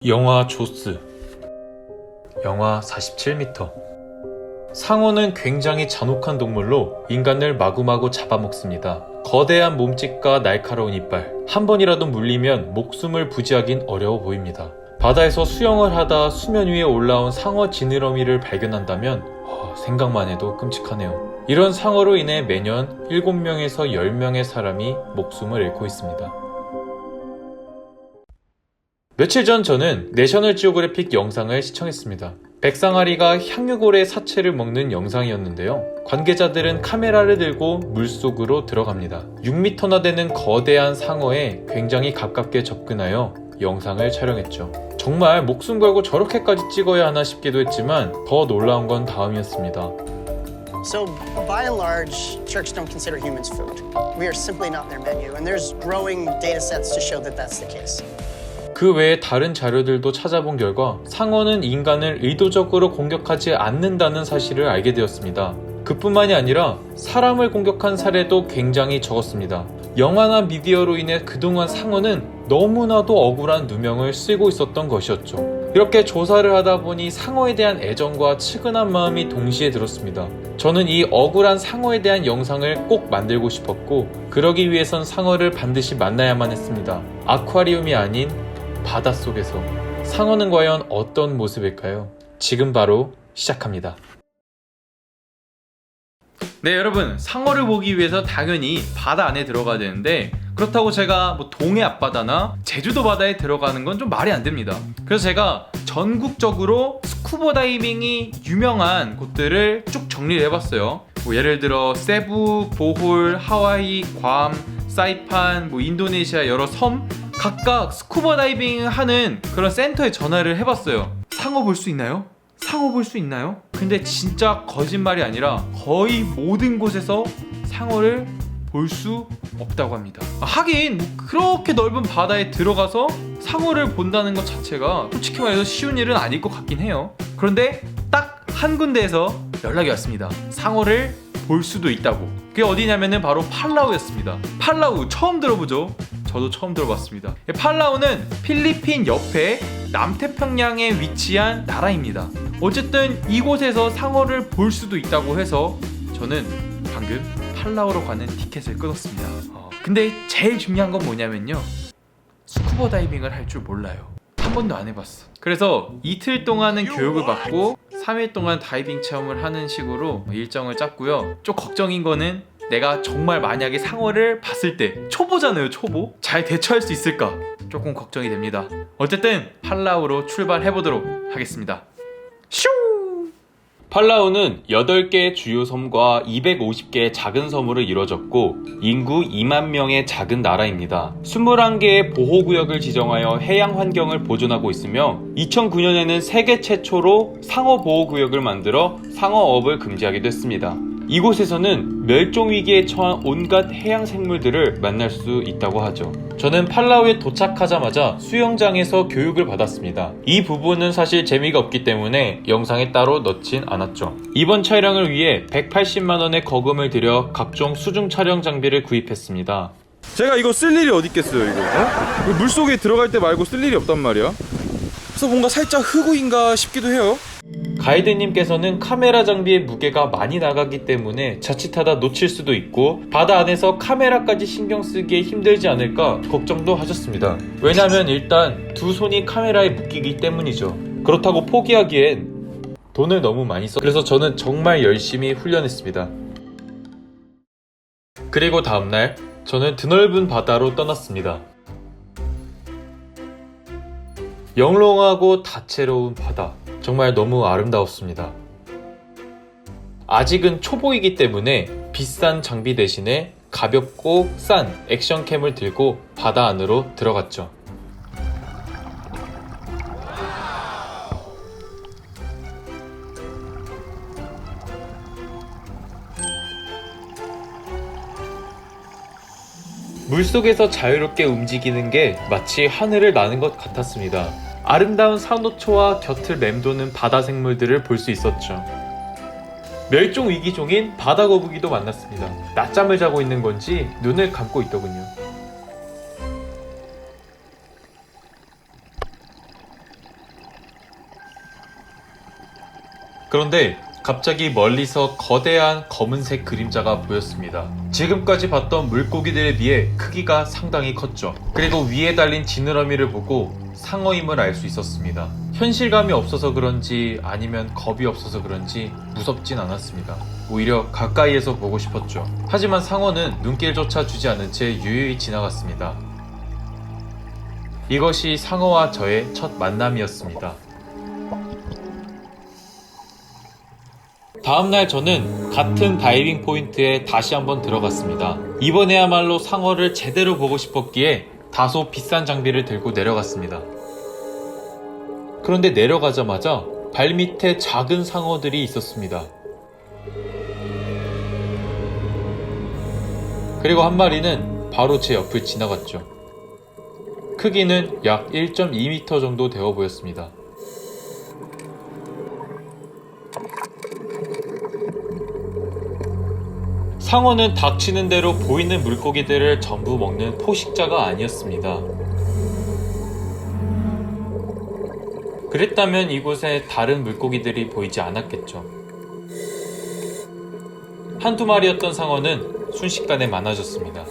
영화 조스. 영하 47m. 상어는 굉장히 잔혹한 동물로 인간을 마구마구 잡아먹습니다. 거대한 몸집과 날카로운 이빨, 한 번이라도 물리면 목숨을 부지하긴 어려워 보입니다. 바다에서 수영을 하다 수면 위에 올라온 상어 지느러미를 발견한다면 생각만 해도 끔찍하네요. 이런 상어로 인해 매년 7명에서 10명의 사람이 목숨을 잃고 있습니다. 며칠 전 저는 내셔널 지오그래픽 영상을 시청했습니다. 백상아리가 향유골의 사체를 먹는 영상이었는데요. 관계자들은 카메라를 들고 물속으로 들어갑니다. 6m나 되는 거대한 상어에 굉장히 가깝게 접근하여 영상을 촬영했죠. 정말 목숨 걸고 저렇게까지 찍어야 하나 싶기도 했지만 더 놀라운 건 다음이었습니다. So, by and large, sharks don't consider humans food. We are simply not their menu, and there's growing data sets to show that that's the case. 그 외에 다른 자료들도 찾아본 결과 상어는 인간을 의도적으로 공격하지 않는다는 사실을 알게 되었습니다. 그뿐만이 아니라 사람을 공격한 사례도 굉장히 적었습니다. 영화나 미디어로 인해 그동안 상어는 너무나도 억울한 누명을 쓰고 있었던 것이었죠. 이렇게 조사를 하다 보니 상어에 대한 애정과 측은한 마음이 동시에 들었습니다. 저는 이 억울한 상어에 대한 영상을 꼭 만들고 싶었고, 그러기 위해선 상어를 반드시 만나야만 했습니다. 아쿠아리움이 아닌 바닷속에서 상어는 과연 어떤 모습일까요? 지금 바로 시작합니다. 네, 여러분, 상어를 보기 위해서 당연히 바다 안에 들어가야 되는데, 그렇다고 제가 동해 앞바다나 제주도 바다에 들어가는 건 좀 말이 안 됩니다. 그래서 제가 전국적으로 스쿠버 다이빙이 유명한 곳들을 쭉 정리를 해봤어요. 예를 들어 세부, 보홀, 하와이, 괌, 사이판, 인도네시아 여러 섬, 각각 스쿠버 다이빙 하는 그런 센터에 전화를 해봤어요. 상어 볼 수 있나요? 상어 볼 수 있나요? 근데 진짜 거짓말이 아니라 거의 모든 곳에서 상어를 볼 수 없다고 합니다. 하긴 그렇게 넓은 바다에 들어가서 상어를 본다는 것 자체가 솔직히 말해서 쉬운 일은 아닐 것 같긴 해요. 그런데 딱 한 군데에서 연락이 왔습니다. 상어를 볼 수도 있다고. 그게 어디냐면은 바로 팔라우였습니다. 팔라우 처음 들어보죠? 저도 처음 들어봤습니다. 팔라우는 필리핀 옆에 남태평양에 위치한 나라입니다. 어쨌든 이곳에서 상어를 볼 수도 있다고 해서 저는 방금 팔라우로 가는 티켓을 끊었습니다. 근데 제일 중요한 건 뭐냐면요, 스쿠버 다이빙을 할 줄 몰라요. 한 번도 안 해봤어. 그래서 이틀 동안은 교육을 받고 3일 동안 다이빙 체험을 하는 식으로 일정을 짰고요. 좀 걱정인 거는 내가 정말 만약에 상어를 봤을 때, 초보잖아요, 초보? 잘 대처할 수 있을까? 조금 걱정이 됩니다. 어쨌든 팔라우로 출발해보도록 하겠습니다. 슈! 팔라우는 8개의 주요 섬과 250개의 작은 섬으로 이루어졌고 인구 2만 명의 작은 나라입니다. 21개의 보호구역을 지정하여 해양 환경을 보존하고 있으며 2009년에는 세계 최초로 상어 보호구역을 만들어 상어업을 금지하기도 했습니다. 이곳에서는 멸종위기에 처한 온갖 해양 생물들을 만날 수 있다고 하죠. 저는 팔라우에 도착하자마자 수영장에서 교육을 받았습니다. 이 부분은 사실 재미가 없기 때문에 영상에 따로 넣진 않았죠. 이번 촬영을 위해 180만원의 거금을 들여 각종 수중 촬영 장비를 구입했습니다. 제가 이거 쓸 일이 어디 있겠어요, 이거? 물속에 들어갈 때 말고 쓸 일이 없단 말이야. 그래서 뭔가 살짝 흑우인가 싶기도 해요. 가이드님께서는 카메라 장비의 무게가 많이 나가기 때문에 자칫하다 놓칠 수도 있고 바다 안에서 카메라까지 신경 쓰기에 힘들지 않을까 걱정도 하셨습니다. 왜냐면 일단 두 손이 카메라에 묶이기 때문이죠. 그렇다고 포기하기엔 돈을 너무 많이 써. 그래서 저는 정말 열심히 훈련했습니다. 그리고 다음날 저는 드넓은 바다로 떠났습니다. 영롱하고 다채로운 바다, 정말 너무 아름다웠습니다. 아직은 초보이기 때문에 비싼 장비 대신에 가볍고 싼 액션캠을 들고 바다 안으로 들어갔죠. 물속에서 자유롭게 움직이는 게 마치 하늘을 나는 것 같았습니다. 아름다운 산호초와 곁을 맴도는 바다 생물들을 볼 수 있었죠. 멸종 위기종인 바다거북이도 만났습니다. 낮잠을 자고 있는 건지 눈을 감고 있더군요. 그런데 갑자기 멀리서 거대한 검은색 그림자가 보였습니다. 지금까지 봤던 물고기들에 비해 크기가 상당히 컸죠. 그리고 위에 달린 지느러미를 보고 상어임을 알 수 있었습니다. 현실감이 없어서 그런지 아니면 겁이 없어서 그런지 무섭진 않았습니다. 오히려 가까이에서 보고 싶었죠. 하지만 상어는 눈길조차 주지 않은 채 유유히 지나갔습니다. 이것이 상어와 저의 첫 만남이었습니다. 다음날 저는 같은 다이빙 포인트에 다시 한번 들어갔습니다. 이번에야말로 상어를 제대로 보고 싶었기에 다소 비싼 장비를 들고 내려갔습니다. 그런데 내려가자마자 발밑에 작은 상어들이 있었습니다. 그리고 한 마리는 바로 제 옆을 지나갔죠. 크기는 약 1.2m 정도 되어 보였습니다. 상어는 닥치는 대로 보이는 물고기들을 전부 먹는 포식자가 아니었습니다. 그랬다면 이곳에 다른 물고기들이 보이지 않았겠죠. 한두 마리였던 상어는 순식간에 많아졌습니다.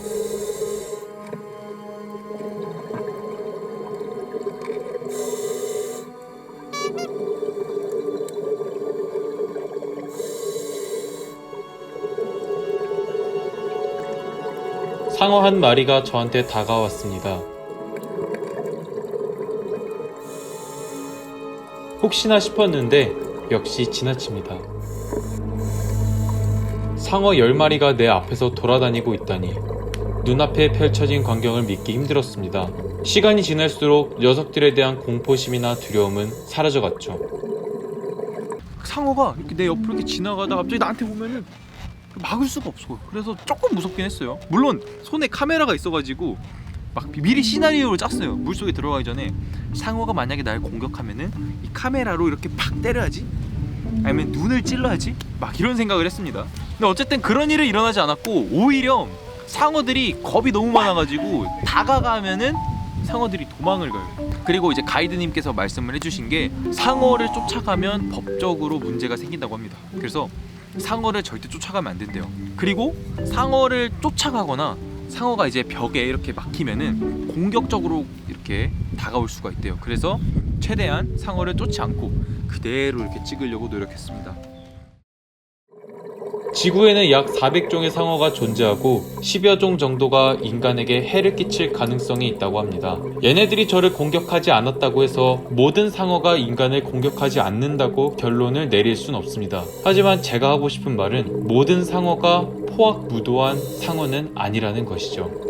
상어 한 마리가 저한테 다가왔습니다. 혹시나 싶었는데 역시 지나칩니다. 상어 10마리가 내 앞에서 돌아다니고 있다니 눈앞에 펼쳐진 광경을 믿기 힘들었습니다. 시간이 지날수록 녀석들에 대한 공포심이나 두려움은 사라져갔죠. 상어가 이렇게 내 옆으로 이렇게 지나가다 갑자기 나한테 오면은 막을 수가 없어. 그래서 조금 무섭긴 했어요. 물론 손에 카메라가 있어가지고 막 미리 시나리오를 짰어요. 물속에 들어가기 전에 상어가 만약에 날 공격하면은 이 카메라로 이렇게 팍 때려야지, 아니면 눈을 찔러야지, 막 이런 생각을 했습니다. 근데 어쨌든 그런 일은 일어나지 않았고, 오히려 상어들이 겁이 너무 많아가지고 다가가면은 상어들이 도망을 가요. 그리고 이제 가이드님께서 말씀을 해주신 게 상어를 쫓아가면 법적으로 문제가 생긴다고 합니다. 그래서 상어를 절대 쫓아가면 안 된대요. 그리고 상어를 쫓아가거나 상어가 이제 벽에 이렇게 막히면은 공격적으로 이렇게 다가올 수가 있대요. 그래서 최대한 상어를 쫓지 않고 그대로 이렇게 찍으려고 노력했습니다. 지구에는 약 400종의 상어가 존재하고 10여 종 정도가 인간에게 해를 끼칠 가능성이 있다고 합니다. 얘네들이 저를 공격하지 않았다고 해서 모든 상어가 인간을 공격하지 않는다고 결론을 내릴 순 없습니다. 하지만 제가 하고 싶은 말은 모든 상어가 포악무도한 상어는 아니라는 것이죠.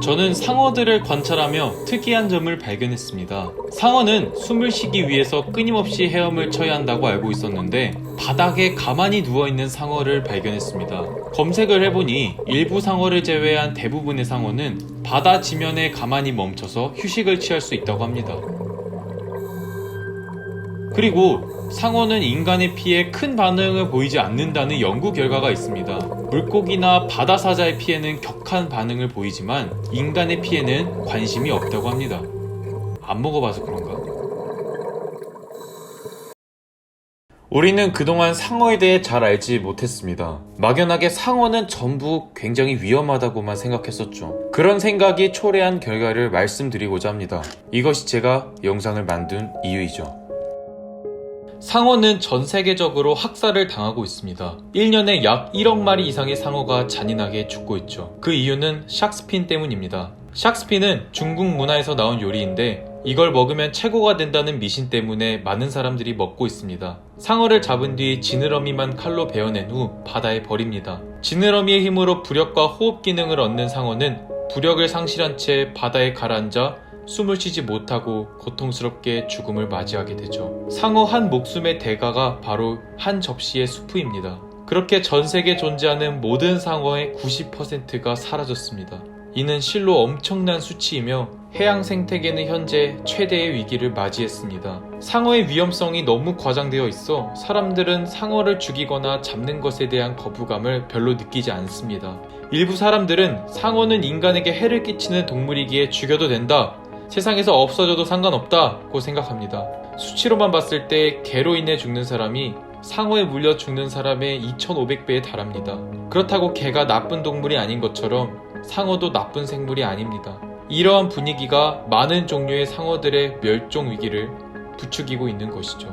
저는 상어들을 관찰하며 특이한 점을 발견했습니다. 상어는 숨을 쉬기 위해서 끊임없이 헤엄을 쳐야 한다고 알고 있었는데 바닥에 가만히 누워있는 상어를 발견했습니다. 검색을 해보니 일부 상어를 제외한 대부분의 상어는 바다 지면에 가만히 멈춰서 휴식을 취할 수 있다고 합니다. 그리고 상어는 인간의 피해에 큰 반응을 보이지 않는다는 연구 결과가 있습니다. 물고기나 바다사자의 피해는 격한 반응을 보이지만 인간의 피해는 관심이 없다고 합니다. 안 먹어봐서 그런가? 우리는 그동안 상어에 대해 잘 알지 못했습니다. 막연하게 상어는 전부 굉장히 위험하다고만 생각했었죠. 그런 생각이 초래한 결과를 말씀드리고자 합니다. 이것이 제가 영상을 만든 이유이죠. 상어는 전 세계적으로 학살을 당하고 있습니다. 1년에 약 1억 마리 이상의 상어가 잔인하게 죽고 있죠. 그 이유는 샥스핀 때문입니다. 샥스핀은 중국 문화에서 나온 요리인데 이걸 먹으면 최고가 된다는 미신 때문에 많은 사람들이 먹고 있습니다. 상어를 잡은 뒤 지느러미만 칼로 베어낸 후 바다에 버립니다. 지느러미의 힘으로 부력과 호흡 기능을 얻는 상어는 부력을 상실한 채 바다에 가라앉아 숨을 쉬지 못하고 고통스럽게 죽음을 맞이하게 되죠. 상어 한 목숨의 대가가 바로 한 접시의 수프입니다. 그렇게 전 세계에 존재하는 모든 상어의 90%가 사라졌습니다. 이는 실로 엄청난 수치이며 해양 생태계는 현재 최대의 위기를 맞이했습니다. 상어의 위험성이 너무 과장되어 있어 사람들은 상어를 죽이거나 잡는 것에 대한 거부감을 별로 느끼지 않습니다. 일부 사람들은 상어는 인간에게 해를 끼치는 동물이기에 죽여도 된다, 세상에서 없어져도 상관없다고 생각합니다. 수치로만 봤을 때 개로 인해 죽는 사람이 상어에 물려 죽는 사람의 2,500배에 달합니다. 그렇다고 개가 나쁜 동물이 아닌 것처럼 상어도 나쁜 생물이 아닙니다. 이러한 분위기가 많은 종류의 상어들의 멸종 위기를 부추기고 있는 것이죠.